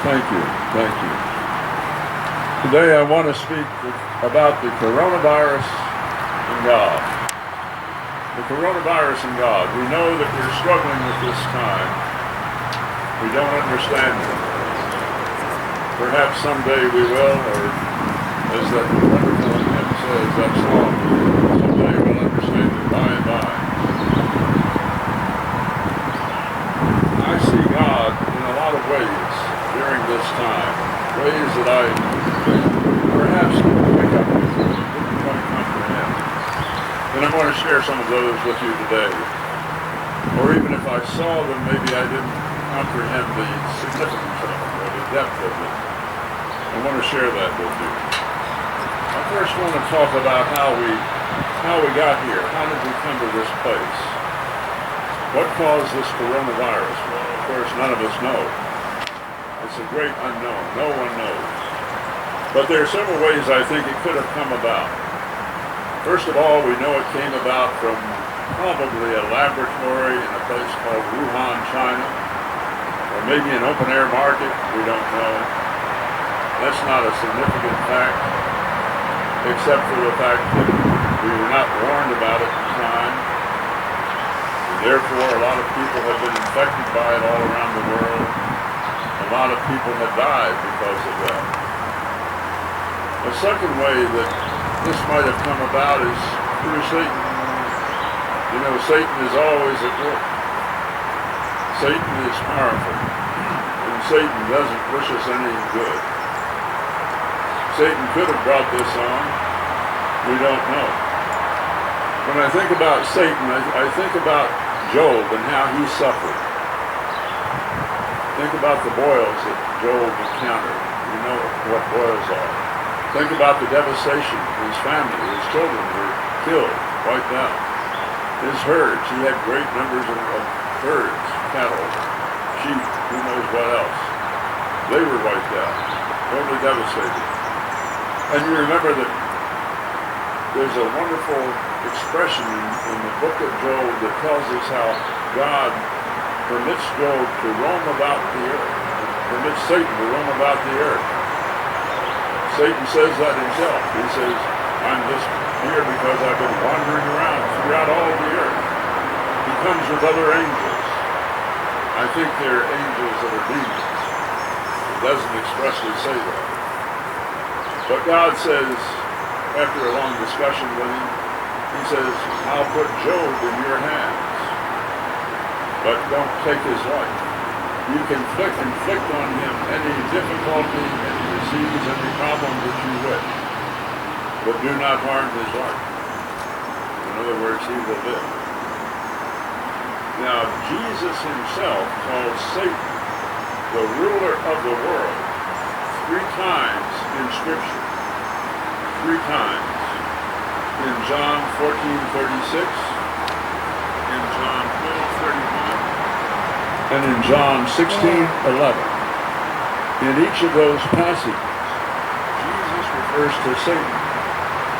Thank you. Thank you. Today I want to speak about the coronavirus and God. The coronavirus and God. We know that we're struggling with this time. We don't understand it. Perhaps someday we will, or as that wonderful hymn says, that song, someday we'll understand it by and by. I see God in a lot of ways during this time, ways that I perhaps didn't pick up with, didn't quite comprehend. And I'm going to share some of those with you today. Or even if I saw them, maybe I didn't comprehend the significance of them or the depth of them. I want to share that with you. I first want to talk about how we got here. How did we come to this place? What caused this coronavirus? Well, of course, none of us know. It's a great unknown. No one knows. But there are several ways I think it could have come about. First of all, we know it came about from probably a laboratory in a place called Wuhan, China, or maybe an open-air market. We don't know. That's not a significant fact, except for the fact that we were not warned about it in time. And therefore, a lot of people have been infected by it all around the world. A lot of people have died because of that. A second way that this might have come about is through Satan. You know, Satan is always at work. Satan is powerful, and Satan doesn't wish us any good. Satan could have brought this on. We don't know. When I think about Satan, I think about Job and how he suffered. Think about the boils that Job encountered. You know what boils are. Think about the devastation. His family, his children were killed, wiped out. His herds, he had great numbers of herds, cattle, sheep, who knows what else. They were wiped out, totally devastated. And you remember that there's a wonderful expression in the book of Job that tells us how God permits Job to roam about the earth, permits Satan to roam about the earth. Satan says that himself. He says, I'm just here because I've been wandering around throughout all of the earth. He comes with other angels. I think they're angels that are demons. It doesn't expressly say that. But God says, after a long discussion with him, he says, I'll put Job in your hands, but don't take his life. You can inflict on him any difficulty, any disease, any problem that you wish, but do not harm his life. In other words, he will live. Now, Jesus himself called Satan the ruler of the world 3 times in Scripture. 3 times. In John 14:36, in John 12:31, and in John 16:11. In each of those passages, Jesus refers to Satan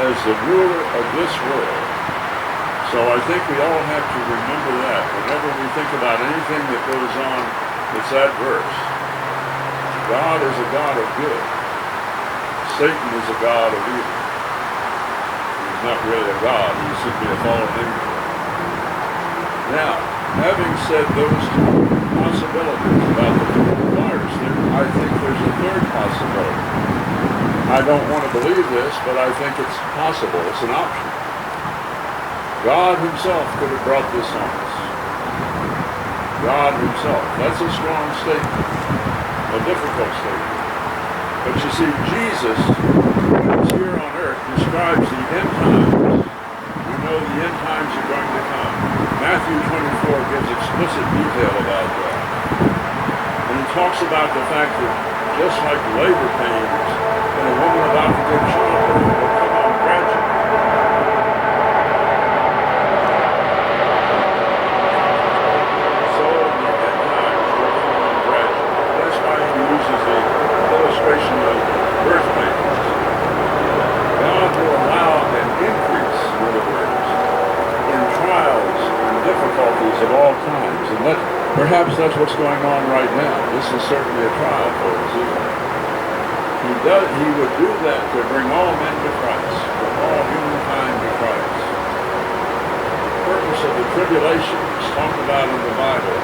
as the ruler of this world. So I think we all have to remember that whenever we think about anything that goes on that's adverse. God is a God of good. Satan is a God of evil. He's not really a God. He's simply a fallen angel. Now, having said those 2 possibilities about the coronavirus, I think there's a third possibility. I don't want to believe this, but I think it's possible. It's an option. God himself could have brought this on us. God himself. That's a strong statement. A difficult statement. But you see, Jesus, when he's here on earth, describes the end times. We know the end times are going to come. Matthew 24 gives explicit detail about that. And he talks about the fact that just like labor pains in a woman about to give childbirth will come on gradually. So the end times will come on gradually. That's why he uses the illustration of birth pains. God will allow an increase, in other words, in trials and difficulties of all kinds. And perhaps that's what's going on right now. This is certainly a trial for us, he would do that to bring all men to Christ, to all humankind to Christ. The purpose of the tribulation that's talked about in the Bible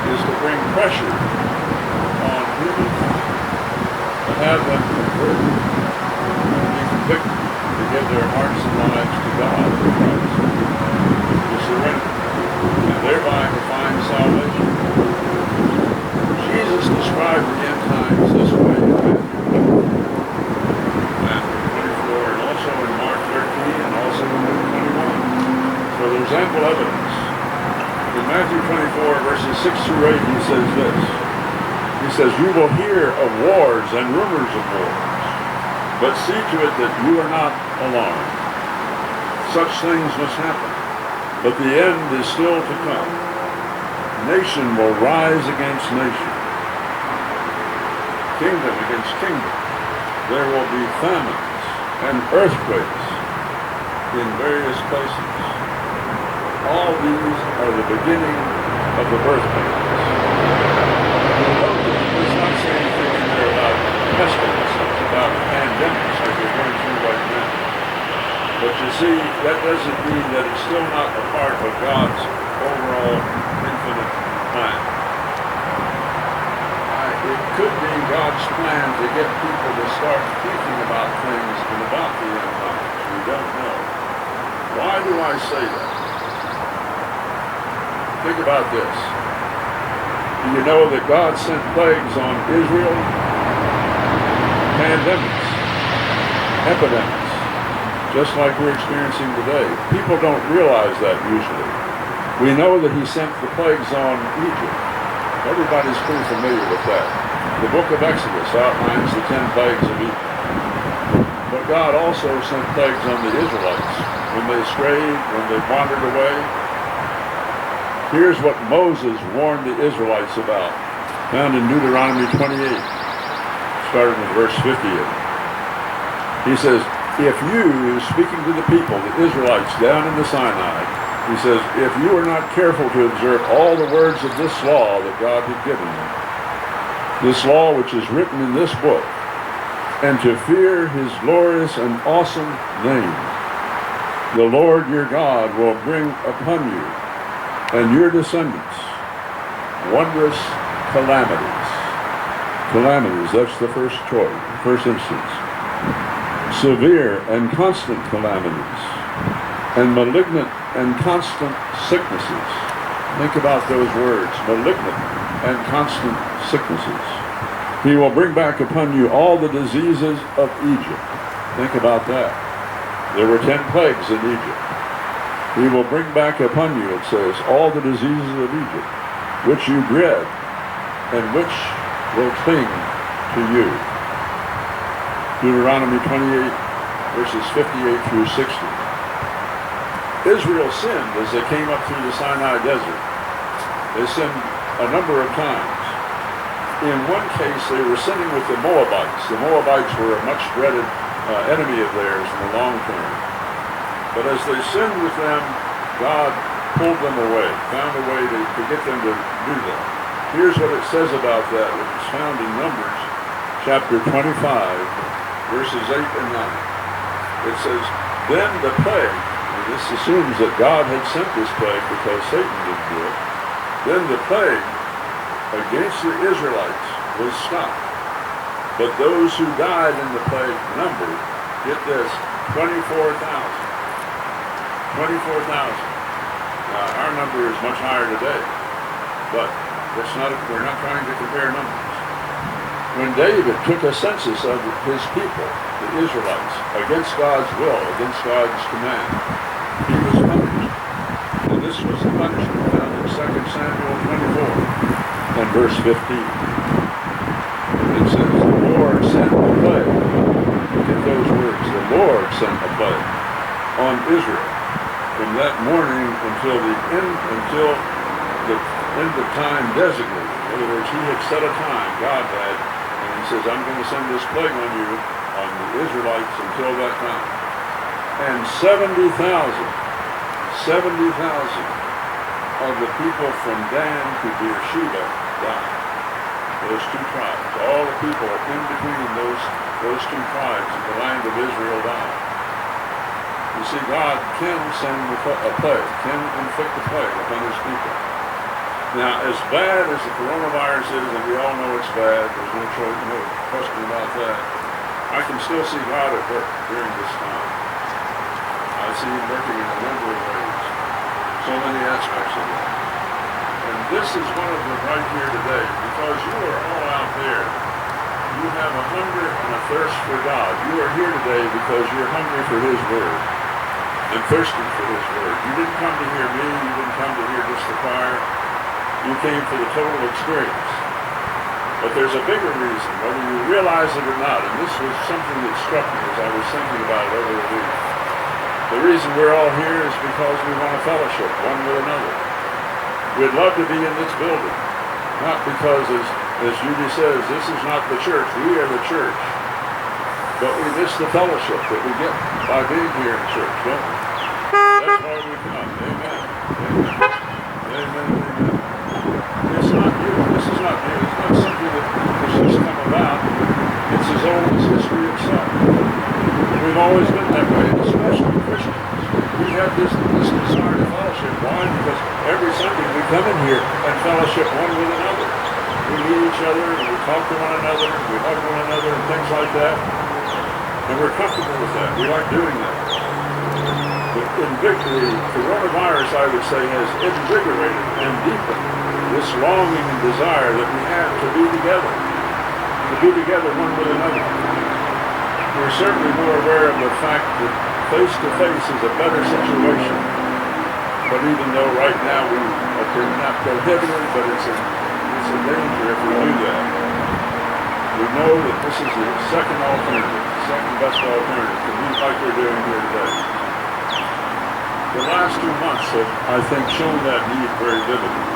is to bring pressure on humankind, to have them convert and be convicted, to give their hearts and lives to God in Christ, to surrender, and thereby to find salvation. Jesus described the end times this way in Matthew 24, and also in Mark 13, and also in Luke 21. So there's ample evidence. In Matthew 24, verses 6 through 8, he says this. He says, "You will hear of wars and rumors of wars, but see to it that you are not alarmed. Such things must happen, but the end is still to come. Nation will rise against nation, kingdom against kingdom. There will be famines and earthquakes in various places. All these are the beginning of the birth pains." It does not say anything in there about pestilences, about pandemics like we're going through right now. But you see, that doesn't mean that it's still not a part of God's overall infinite plan. It could be God's plan to get people to start thinking about things and about the end times. We don't know. Why do I say that? Think about this. Do you know that God sent plagues on Israel? Pandemics, epidemics, just like we're experiencing today. People don't realize that usually. We know that he sent the plagues on Egypt. Everybody's pretty familiar with that. The book of Exodus outlines the 10 plagues of Egypt. But God also sent plagues on the Israelites when they strayed, when they wandered away. Here's what Moses warned the Israelites about, found in Deuteronomy 28, starting with verse 58. He says, "If you," speaking to the people, the Israelites down in the Sinai, he says, "if you are not careful to observe all the words of this law that God had given you, this law which is written in this book, and to fear his glorious and awesome name, the Lord your God will bring upon you and your descendants wondrous calamities." Calamities, that's the first choice, first instance. "Severe and constant calamities, and malignant and constant sicknesses." Think about those words, malignant and constant sicknesses. "He will bring back upon you all the diseases of Egypt." Think about that. There were 10 plagues in Egypt. "He will bring back upon you," it says, "all the diseases of Egypt, which you dread, and which will cling to you." Deuteronomy 28, verses 58 through 60. Israel sinned as they came up through the Sinai desert. They sinned a number of times. In one case, they were sinning with the Moabites. The Moabites were a much dreaded enemy of theirs in the long term. But as they sinned with them, God pulled them away, found a way to get them to do that. Here's what it says about that, which is found in Numbers chapter 25, verses 8 and 9. It says, "Then the plague," and this assumes that God had sent this plague because Satan didn't do it, "then the plague against the Israelites was stopped. But those who died in the plague numbered," get this, 24,000. 24,000. Our number is much higher today, but we're not trying to compare numbers. When David took a census of his people, the Israelites, against God's will, against God's command, he was punished. And this was the punishment found in 2 Samuel 24 and verse 15. It says, "The Lord sent a plague." Look at those words. The Lord sent a plague on Israel from that morning until the end of time designated. In other words, he had set a time, God had, and he says, "I'm going to send this plague on you, on the Israelites, until that time." And 70,000 of the people from Dan to Beersheba died. those two tribes. All the people in between those two tribes in the land of Israel died. You see, God can send a plague, can inflict a plague upon his people. Now, as bad as the coronavirus is, and we all know it's bad, there's no question about that, I can still see God at work during this time. I see him working in a number of ways, so many aspects of it. And this is one of them right here today, because you are all out there. You have a hunger and a thirst for God. You are here today because you're hungry for his word and thirsty for his word. You didn't come to hear me. You didn't come to hear just the choir. You came for the total experience. But there's a bigger reason, whether you realize it or not, and this was something that struck me as I was thinking about it over the week. The reason we're all here is because we want to fellowship one with another. We'd love to be in this building, not because, as Judy says, this is not the church, we are the church. But we miss the fellowship that we get by being here in church, don't we? That's why we come. Amen. Amen. Amen. Amen. It's not new. This is not new. It's not something that has just come about. It's as old as history itself. We've always been that way, especially Christians. We have this desire to fellowship. Why? Because every Sunday we come in here and fellowship one with another. We meet each other and we talk to one another and we hug one another and things like that. And we're comfortable with that. We like doing that. The coronavirus, I would say, has invigorated and deepened this longing and desire that we have to be together one with another. We're certainly more aware of the fact that face-to-face is a better situation. But even though right now we are not prohibited, but it's a danger if we do that. We know that this is the second alternative, the second best alternative to meet like we're doing here today. The last 2 months have, I think, shown that need very vividly.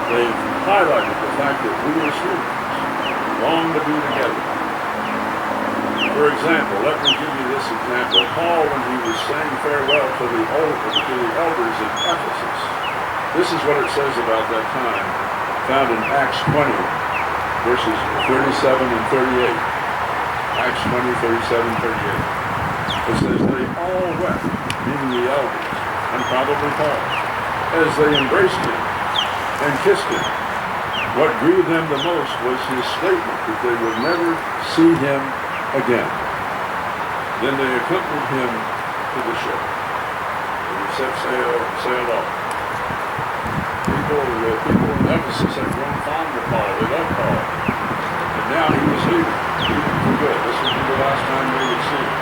They've highlighted the fact that we as humans long to be together. For example, let me give you this example. Paul, when he was saying farewell to the elders in Ephesus, this is what it says about that time, found in Acts 20, verses 37 and 38. Acts 20, 37, 38. It says, they all wept, meaning the elders, and probably Paul, as they embraced him and kissed him. What grieved them the most was his statement that they would never see him again. Then they accompanied him to the ship, and he set sailed off. People in Ephesus had grown fond of Paul. They loved Paul. And now he was leaving for good. This would be the last time they would see him.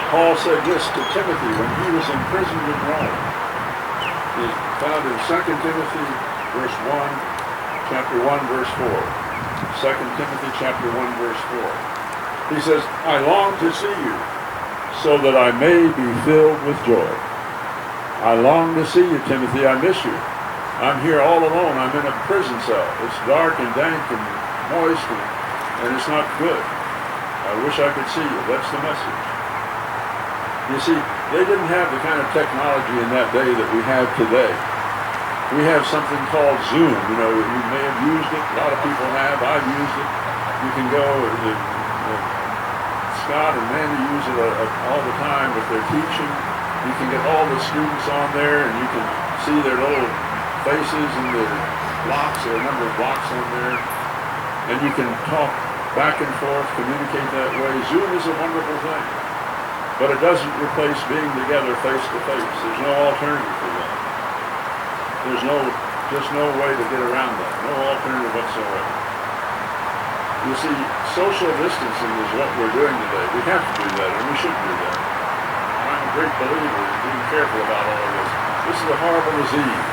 Paul said this to Timothy when he was imprisoned in Rome. It's found in 2 Timothy chapter 1, verse 4. 2 Timothy chapter 1, verse 4. He says, I long to see you, so that I may be filled with joy. I long to see you, Timothy. I miss you. I'm here all alone. I'm in a prison cell. It's dark and dank and moist, and it's not good. I wish I could see you. That's the message. You see, they didn't have the kind of technology in that day that we have today. We have something called Zoom. You know, you may have used it. A lot of people have. I've used it. You can go, Scott and Mandy use it all the time if they're teaching. You can get all the students on there, and you can see their little faces and the blocks. There are a number of blocks on there. And you can talk back and forth, communicate that way. Zoom is a wonderful thing. But it doesn't replace being together face to face. There's no alternative for that. There's just no way to get around that. No alternative whatsoever. You see, social distancing is what we're doing today. We have to do that, and we should do that. I'm a great believer in being careful about all of this. This is a horrible disease.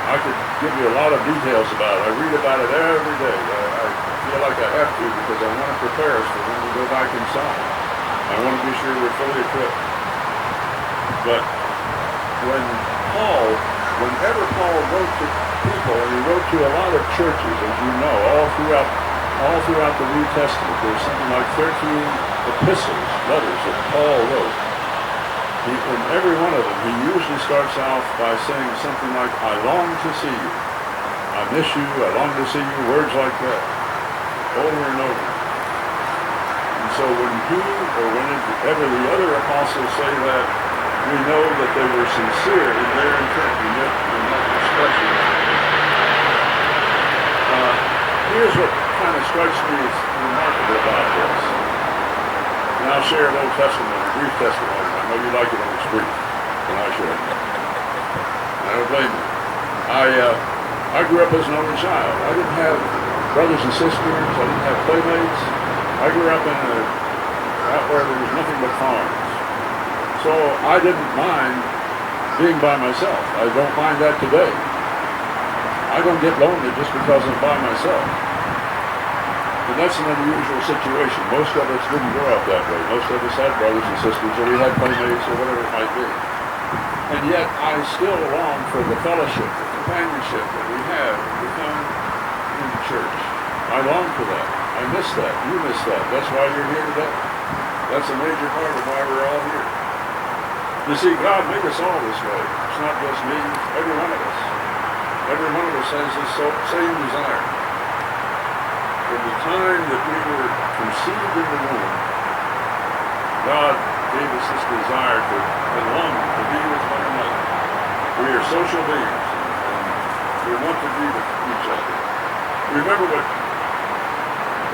I could give you a lot of details about it. I read about it every day. I feel like I have to because I want to prepare us for when we go back inside. I want to be sure we're fully equipped. But whenever Paul wrote to people, and he wrote to a lot of churches, as you know, all throughout the New Testament, there's something like 13 epistles, letters that Paul wrote. In every one of them, he usually starts off by saying something like, I long to see you. I miss you, I long to see you, words like that, over and over. And so when he, or whenever the other apostles say that, we know that they were sincere in their intent in that expression. Here's what kind of strikes me as remarkable about this. And I'll share a little testimony, a brief testimony. I know you like it when it's brief, and I share it. I don't blame you. I grew up as an only child. I didn't have brothers and sisters. I didn't have playmates. I grew up out where there was nothing but farms. So I didn't mind being by myself. I don't mind that today. I don't get lonely just because I'm by myself. And that's an unusual situation. Most of us didn't grow up that way. Most of us had brothers and sisters, or we had playmates, or whatever it might be. And yet I still long for the fellowship, the companionship that we have when we come into church. I long for that. I miss that. You miss that. That's why you're here today. That's a major part of why we're all here. You see, God made us all this way. It's not just me, every one of us. Every one of us has this same desire. From the time that we were conceived in the womb, God gave us this desire and longing to be with one another. We are social beings, and we want to be with each other. Remember what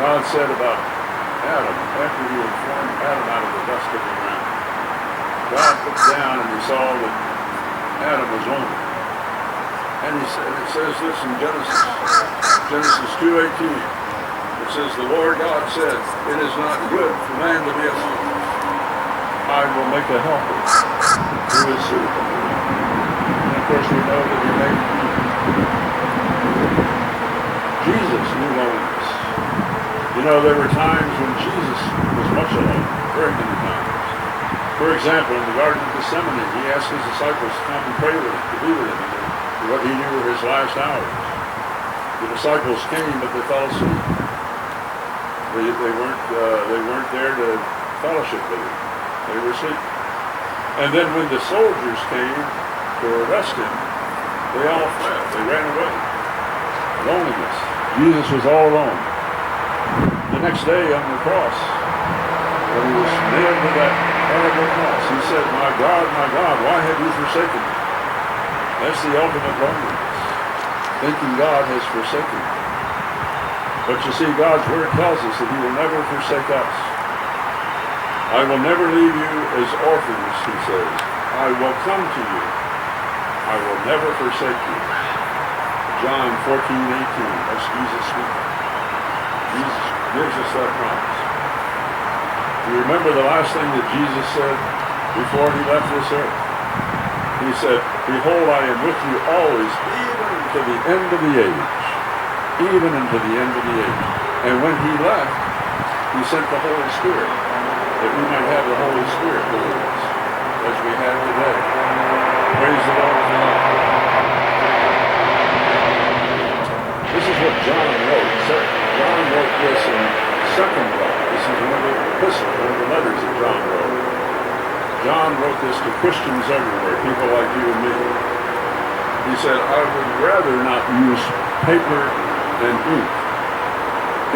God said about Adam after he had formed Adam out of the dust of the ground. God looked down and he saw that Adam was lonely. And he said, it says this in Genesis 2:18. It says, the Lord God said, it is not good for man to be alone. I will make a helper who is suitable. And of course we know that he made Jesus knew loneliness. You know, there were times when Jesus was much alone, very many times. For example, in the Garden of Gethsemane, he asked his disciples to come and pray with him, to be with him, in what he knew were his last hours. The disciples came, but they fell asleep. They weren't there to fellowship with him. They were asleep. And then when the soldiers came to arrest him, they all fled. They ran away. Loneliness. Jesus was all alone. The next day on the cross, when he was nailed to that horrible cross, he said, my God, why have you forsaken me? That's the ultimate loneliness. Thinking God has forsaken you. But you see, God's word tells us that he will never forsake us. I will never leave you as orphans, he says. I will come to you. I will never forsake you. John 14:18. That's Jesus speaking. Jesus gives us that promise. You remember the last thing that Jesus said before he left this earth? He said, behold, I am with you always, even to the end of the age. Even unto the end of the age. And when he left, he sent the Holy Spirit, that we might have the Holy Spirit with us, as we have today. Praise the Lord. This is what John wrote. John wrote this in second letter. This is one of the epistles, one of the letters that John wrote. John wrote this to Christians everywhere, people like you and me. He said, I would rather not use paper and ink.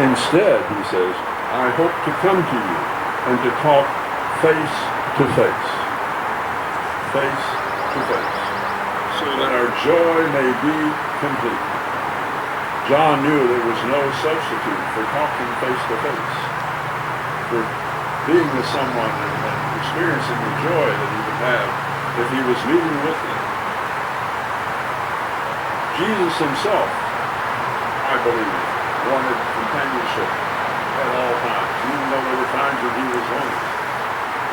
Instead, he says, I hope to come to you and to talk face to face. Face to face. So that our joy may be complete. John knew there was no substitute for talking face to face, for being with someone and experiencing the joy that he would have if he was meeting with them. Jesus himself, I believe, wanted companionship at all times, even though there were times when he was lonely.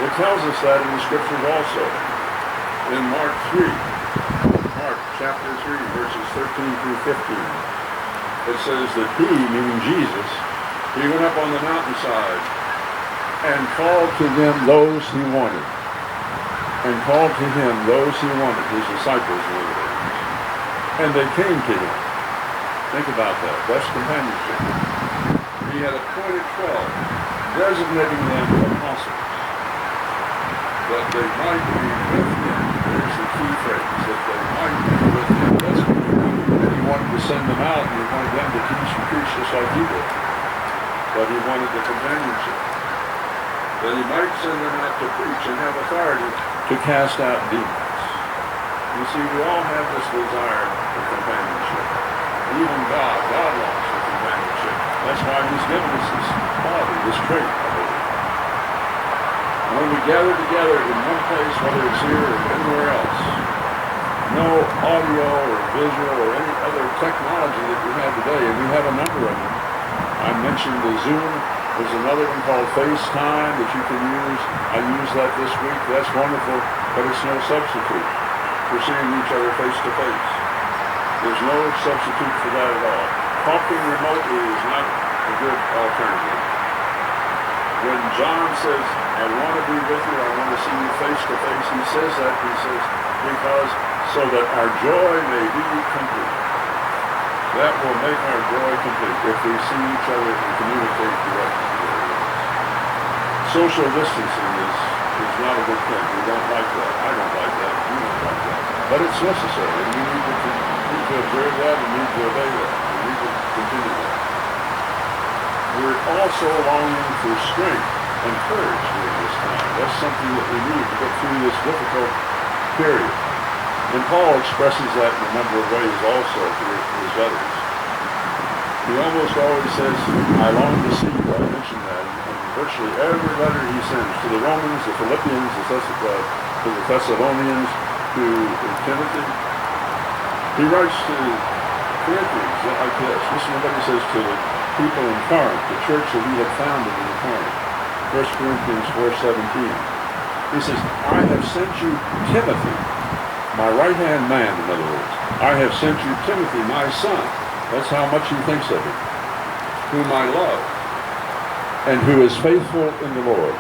It tells us that in the scriptures also. In Mark chapter 3, verses 13 through 15. It says that he, meaning Jesus, he went up on the mountainside and called to them those he wanted. And called to him those he wanted, his disciples were. And they came to him. Think about that. That's companionship. He had appointed 12, designating them apostles, that they might be with him. There's the key phrase, that they might be with him. That's what he wanted. And he wanted to send them out, and he wanted them to teach and preach just like he did. But he wanted the companionship. That he might send them out to preach and have authority to cast out demons. You see, we all have this desire for companionship. Even God longs for companionship. That's why he's given us this quality, this trait, I believe. When we gather together in one place, whether it's here or anywhere else, no audio or visual or any other technology that we have today, and we have a number of them. I mentioned the Zoom. There's another one called FaceTime that you can use. I used that this week. That's wonderful, but it's no substitute for seeing each other face to face. There's no substitute for that at all. Talking remotely is not a good alternative. When John says, I want to be with you, I want to see you face to face, he says that, because so that our joy may be complete. That will make our joy complete if we see each other and communicate directly. Social distancing is not a good thing. We don't like that. I don't like that. You don't like that. But it's necessary, and we need to observe that and need to obey that. We need to continue that. We're also longing for strength and courage during this time. That's something that we need to get through this difficult period. And Paul expresses that in a number of ways also through his letters. He almost always says, I long to see you. I mentioned that in virtually every letter he sends, to the Romans, the Philippians, to the Thessalonians, to Timothy. He writes to Corinthians like this. Listen to what he says to the people in Corinth, the church that he had founded in Corinth. 1 Corinthians 4:17. He says, I have sent you Timothy, my right-hand man, in other words. I have sent you Timothy, my son. That's how much he thinks of him. Whom I love, and who is faithful in the Lord.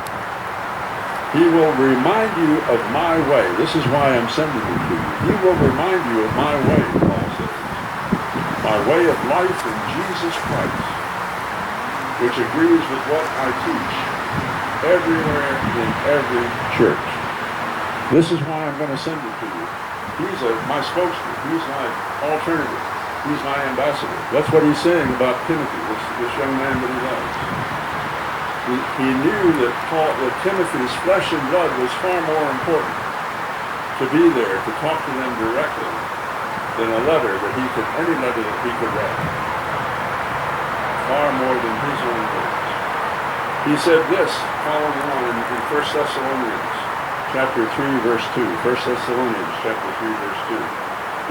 He will remind you of my way. This is why I'm sending him to you. He will remind you of my way, Paul says. My way of life in Jesus Christ, which agrees with what I teach everywhere in every church. This is why I'm going to send him to you. He's my spokesman. He's my alternative. He's my ambassador. That's what he's saying about Timothy, this young man that he loves. He knew that Timothy's flesh and blood was far more important to be there, to talk to them directly, than any letter that he could write. Far more than his own words. He said this, following on in 1 Thessalonians chapter 3, verse 2. 1 Thessalonians chapter 3, verse 2.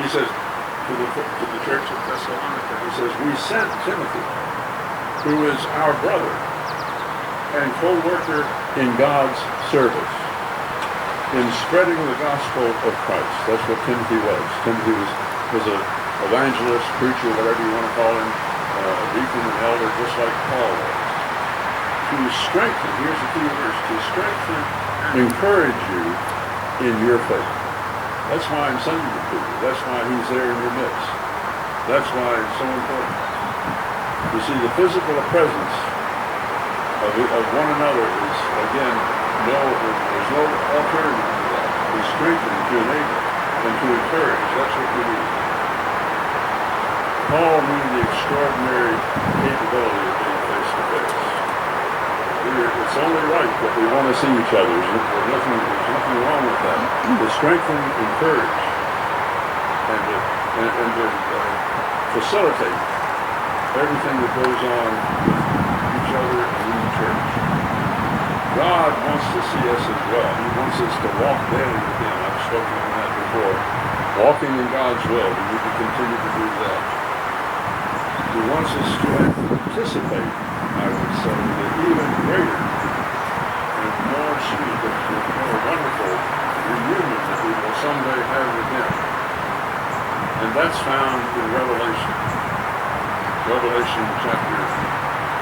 He says, to the church of Thessalonica, he says, we sent Timothy, who is our brother and co-worker in God's service, in spreading the gospel of Christ. That's what Timothy was. Timothy was an evangelist, preacher, whatever you want to call him, a deacon, an elder, just like Paul was. To strengthen, here's the key verse, to strengthen and encourage you in your faith. That's why I'm sending him to you. That's why he's there in your midst. That's why it's so important. You see, the physical presence of one another is, again, there's no alternative to that. To strengthen, to enable, and to encourage. That's what we need. Paul knew the extraordinary capability of being face to face. It's only right that we want to see each other. There's nothing wrong with that. To strengthen, encourage, and to facilitate everything that goes on with each other and in the church. God wants to see us as well. He wants us to walk daily with him. I've spoken on that before. Walking in God's will. We need to continue to do that. He wants us to anticipate, I would say, the even greater and more sweet and more wonderful reunion that we will someday have with him. And that's found in Revelation. Revelation chapter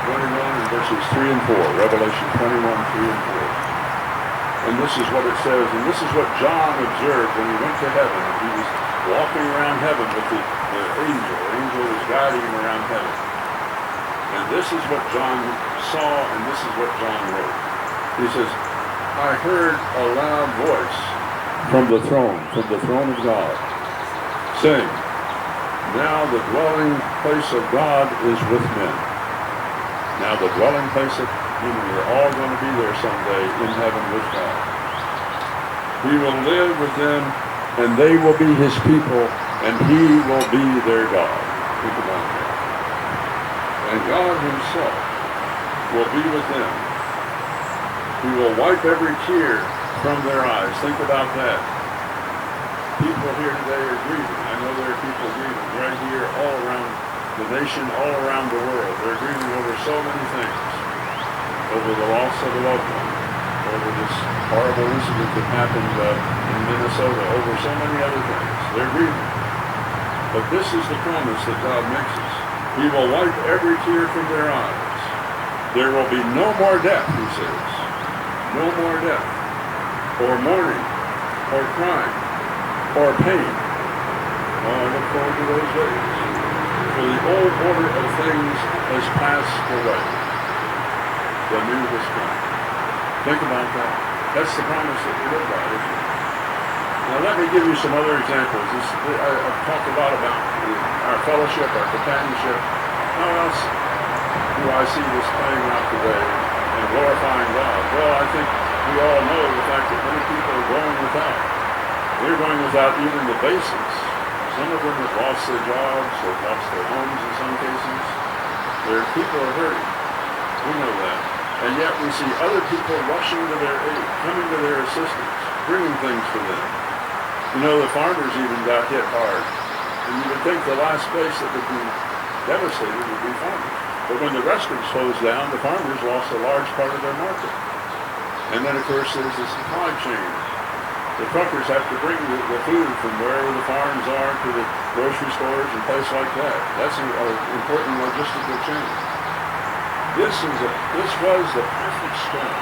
21 and verses 3 and 4. Revelation 21, 3 and 4. And this is what it says, and this is what John observed when he went to heaven. He was walking around heaven with the angel. The angel was guiding him around heaven. And this is what John saw, and this is what John wrote. He says, I heard a loud voice from the throne of God, saying, Now the dwelling place of God is with men. Now the dwelling place of, meaning we're all going to be there someday in heaven with God. He will live with them, and they will be his people, and he will be their God. Think about that. And God himself will be with them. He will wipe every tear from their eyes. Think about that. People here today are grieving. I know there are people grieving right here all around the nation, all around the world. They're grieving over so many things. Over the loss of a loved one. Over this horrible incident that happened in Minnesota. Over so many other things. They're grieving. But this is the promise that God makes us. He will wipe every tear from their eyes. There will be no more death, he says. No more death. Or mourning. Or crying. Or pain. Oh, I look forward to those days. For the old order of things has passed away. The new has come. Think about that. That's the promise that we live by, isn't it? Now let me give you some other examples. I've talked a lot about our fellowship, our companionship. How else do I see this playing out today and glorifying God? Well, I think we all know the fact that many people are going without. They're going without even the basics. Some of them have lost their jobs, they've lost their homes in some cases. Their people are hurting. We know that. And yet we see other people rushing to their aid, coming to their assistance, bringing things to them. You know, the farmers even got hit hard. And you would think the last place that would be devastated would be farmers. But when the restaurants closed down, the farmers lost a large part of their market. And then, of course, there's the supply chain. The truckers have to bring the food from wherever the farms are to the grocery stores and places like that. That's an important logistical chain. This was the perfect storm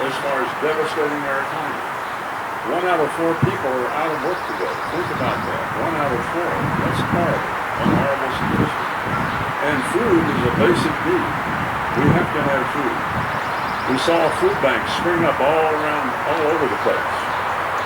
as far as devastating our economy. 1 out of 4 people are out of work today. Think about that. 1 out of 4. That's horrible. A horrible statistic. And food is a basic need. We have to have food. We saw food banks spring up all over the place.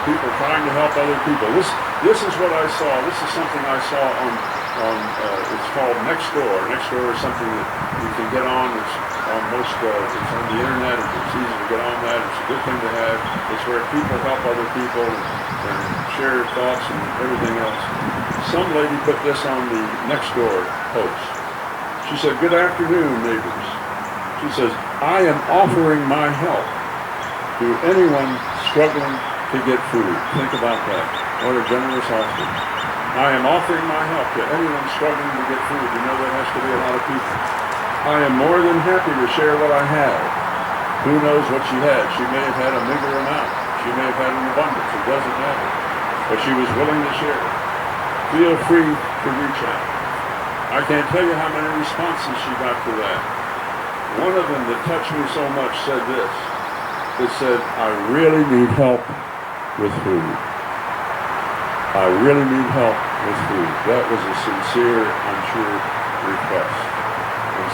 People trying to help other people. This is what I saw. This is something I saw on it's called Nextdoor. Nextdoor is something that you can get on. It's on it's on the internet. It's easy to get on that. It's a good thing to have. It's where people help other people and share thoughts and everything else. Some lady put this on the Nextdoor post. She said, "Good afternoon, neighbors." She says, "I am offering my help to anyone struggling to get food." Think about that. What a generous offering. I am offering my help to anyone struggling to get food. You know, there has to be a lot of people. I am more than happy to share what I have. Who knows what she had? She may have had a meager amount. She may have had an abundance. It doesn't matter. But she was willing to share it. Feel free to reach out. I can't tell you how many responses she got to that. One of them that touched me so much said this. It said, "I really need help with food. I really need help with food." That was a sincere, I'm sure, request.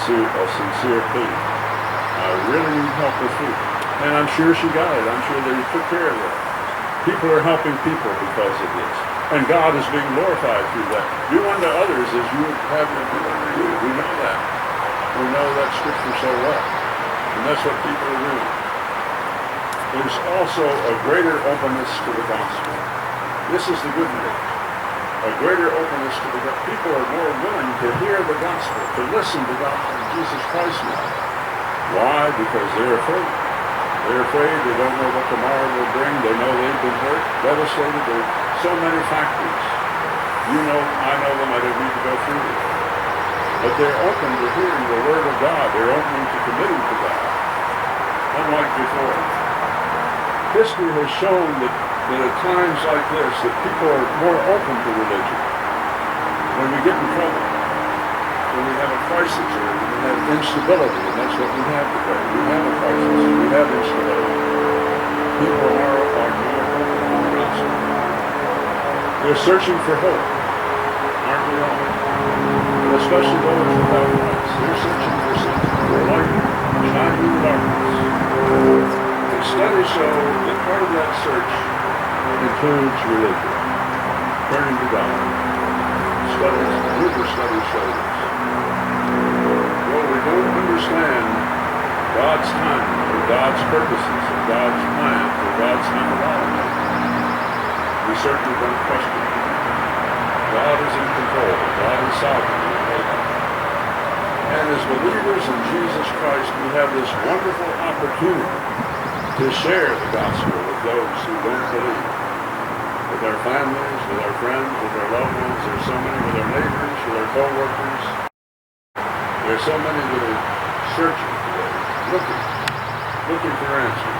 A sincere plea. I really need help with food. And I'm sure she got it. I'm sure they took care of that. People are helping people because of this. And God is being glorified through that. Do unto others as you have them do unto you. We know that. We know that scripture so well. And that's what people are doing. There's also a greater openness to the gospel. This is the good news. A greater openness to the gospel. People are more willing to hear the gospel, to listen to God and Jesus Christ now. Why? Because they're afraid. They're afraid. They don't know what tomorrow will bring. They know they've been hurt, devastated. There are so many factors. You know, I know them. I don't need to go through it. But they're open to hearing the word of God. They're open to committing to God. Unlike before. History has shown that at times like this, that people are more open to religion. When we get in trouble, when we have a crisis, or when we have instability, and that's what we have today. We have a crisis, we have instability. People are more open to the gospel. They're searching for hope, aren't we all? And especially those without Christ. They're searching for something, for a light shining in darkness. Studies show that part of that search includes religion, turning to God, studies, river studies show this. Well, we don't understand God's timing, or God's purposes, or God's plan, or God's methodology. We certainly don't question it. God is in control. God is sovereign. And as believers in Jesus Christ, we have this wonderful opportunity to share the gospel with those who don't believe. With our families, with our friends, with our loved ones. There's so many with our neighbors, with our co-workers. There's so many that are searching today, looking for answers.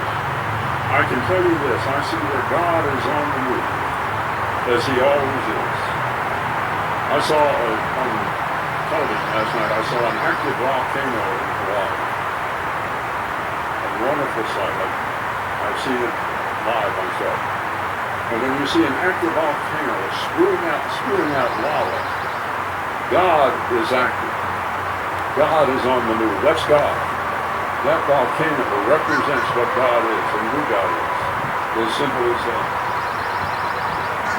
I can tell you this, I see where God is on the move, as He always is. I saw on television last night, I saw an active volcano in Hawaii. A wonderful sight. I've seen it live myself. And when you see an active volcano spewing out lava, God is active. God is on the move. That's God. That volcano represents what God is and who God is. As simple as that.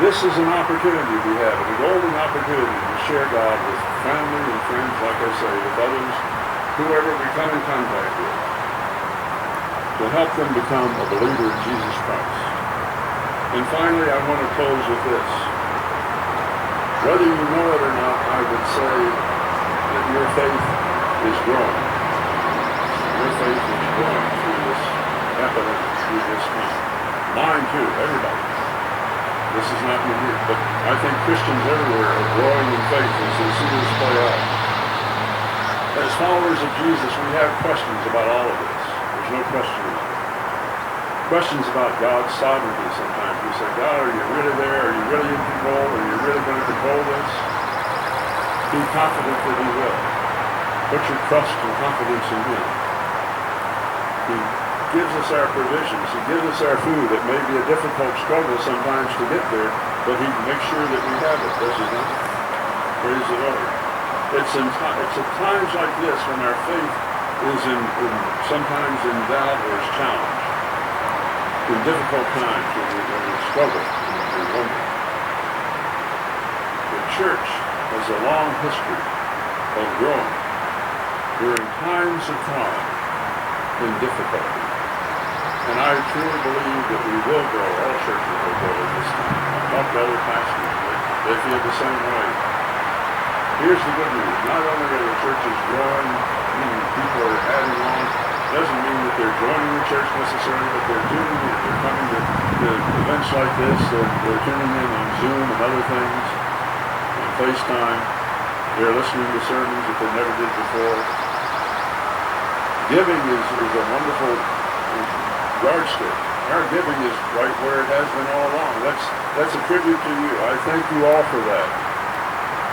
This is an opportunity we have, a golden opportunity to share God with family and friends, like I say, with others, whoever we come in contact with, to help them become a believer in Jesus Christ. And finally, I want to close with this. Whether you know it or not, I would say that your faith is growing. Your faith is growing through this epidemic, through this time. Mine too, everybody. This is not unique, but I think Christians everywhere are growing in faith as they see this play out. As followers of Jesus, we have questions about all of this. There's no question about it. Questions about God's sovereignty sometimes. We say, God, are you really there? Are you really in control? Are you really going to control this? Be confident that He will. Put your trust and confidence in Him. He gives us our provisions. He gives us our food. It may be a difficult struggle sometimes to get there, but He makes sure that we have it, does He not? Praise the Lord. It's at times like this when our faith is sometimes in doubt or is challenged. In difficult times when we struggle and we wonder. The church has a long history of growing during times of trial and difficulty. And I truly believe that we will grow. All churches will grow at this time. I've talked to other pastors. They feel the same way. Here's the good news. Not only are the churches growing, meaning people are adding on, doesn't mean that they're joining the church necessarily, but they're tuning in. They're coming to events like this. They're tuning in on Zoom and other things, on FaceTime. They're listening to sermons that they never did before. Giving is a wonderful yardstick. Our giving is right where it has been all along. That's a tribute to you. I thank you all for that.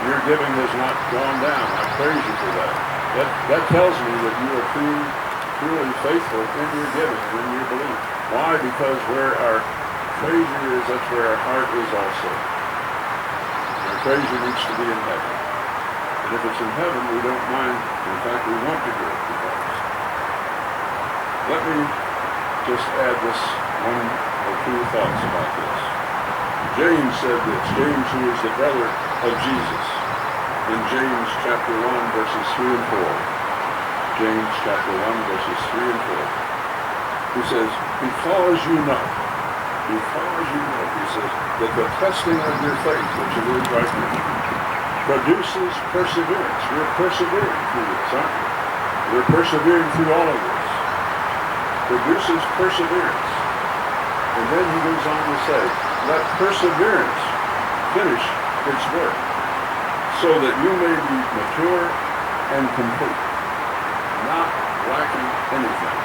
Your giving has not gone down. I praise you for that. That tells me that you are truly faithful in your giving, in your belief. Why? Because where our treasure is, that's where our heart is also. Our treasure needs to be in heaven. And if it's in heaven, we don't mind. In fact, we want to give because. Let me just add this one or two thoughts about this. James said this. James, who is the brother of Jesus, in James chapter 1, verses 3 and 4. James chapter 1, verses 3 and 4. He says, because you know, he says, that the testing of your faith, which it is right now, produces perseverance. We're persevering through this, aren't we? We're persevering through all of this. Produces perseverance. And then he goes on to say, let perseverance finish its work, so that you may be mature and complete, not lacking anything.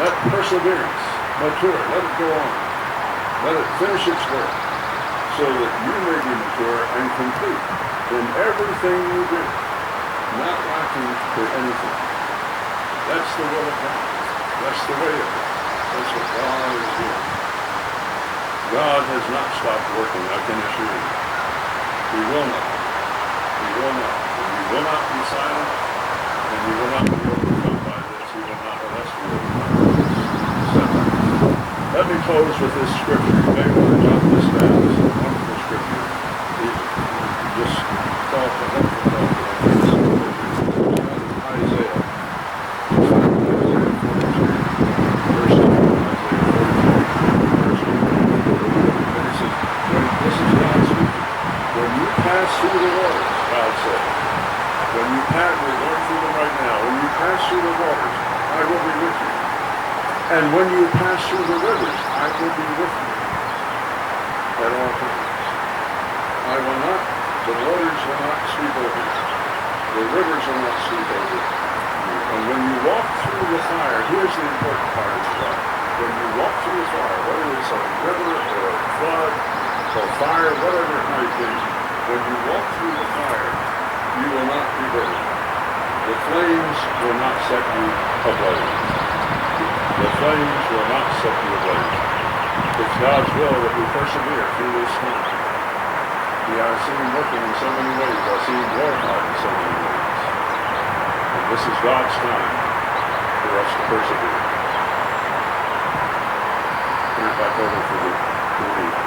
Let perseverance mature, let it go on. Let it finish its work, so that you may be mature and complete in everything you do, not lacking for anything. That's the will of God. That's the way of God. That's what God is doing. God has not stopped working, I can assure you. He will not. He will not. And He will not be silent, and He will not be overcome by this. He will not let us be overcome by this. Let me close with this scripture. You may want to jot this down. This is a wonderful scripture. Just pass through the waters, I will be with you. And when you pass through the rivers, I will be with you at all times. The waters will not sweep over you. The rivers will not sweep over you. And when you walk through the fire, here's the important part as well. When you walk through the fire, whether it's a river or a flood or fire, whatever it might be, when you walk through the fire, you will not be burned. The flames will not set you ablaze. The flames will not set you ablaze. It's God's will that we persevere through this time. Yeah, I've seen him working in so many ways. I've seen him glorified in so many ways. And this is God's time for us to persevere. Turn it back over to the meeting.